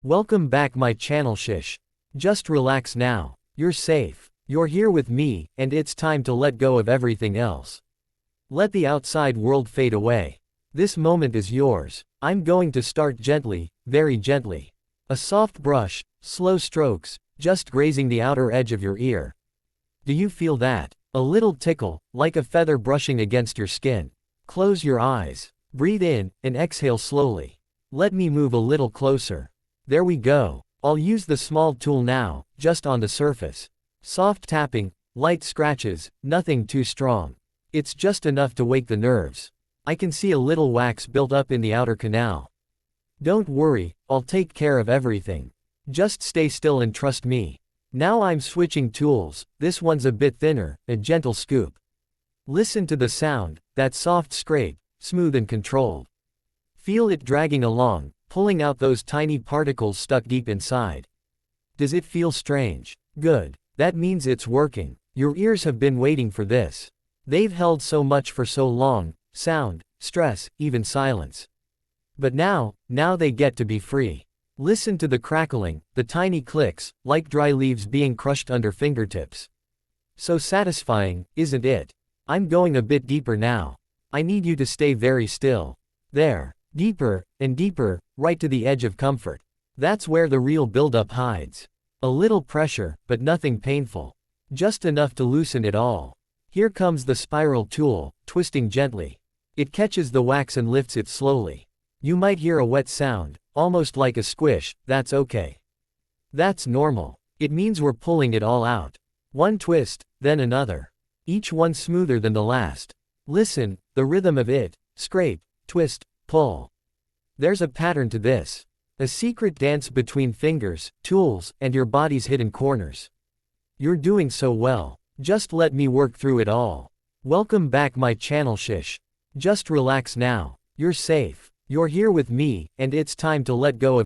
Welcome back my channel shish. Just relax now. You're safe. You're here with me, and it's time to let go of everything else. Let the outside world fade away. This moment is yours. I'm going to start gently, very gently. A soft brush, slow strokes, just grazing the outer edge of your ear. Do you feel that? A little tickle, like a feather brushing against your skin. Close your eyes. Breathe in, and exhale slowly. Let me move a little closer. There we go. I'll use the small tool now, just on the surface. Soft tapping, light scratches, nothing too strong. It's just enough to wake the nerves. I can see a little wax built up in the outer canal. Don't worry, I'll take care of everything. Just stay still and trust me. Now I'm switching tools. This one's a bit thinner, a gentle scoop. Listen to the sound, that soft scrape, smooth and controlled. Feel it dragging along, pulling out those tiny particles stuck deep inside. Does it feel strange? Good. That means it's working. Your ears have been waiting for this. They've held so much for so long, sound, stress, even silence. But now they get to be free. Listen to the crackling, the tiny clicks, like dry leaves being crushed under fingertips. So satisfying, isn't it? I'm going a bit deeper now. I need you to stay very still. There. Deeper, and deeper, right to the edge of comfort. That's where the real buildup hides. A little pressure, but nothing painful. Just enough to loosen it all. Here comes the spiral tool, twisting gently. It catches the wax and lifts it slowly. You might hear a wet sound, almost like a squish. That's okay. That's normal. It means we're pulling it all out. One twist, then another. Each one smoother than the last. Listen, the rhythm of it. Scrape, twist, pull. There's a pattern to this. A secret dance between fingers, tools, and your body's hidden corners. You're doing so well. Just let me work through it all. Welcome back my channel shish. Just relax now. You're safe. You're here with me, and it's time to let go of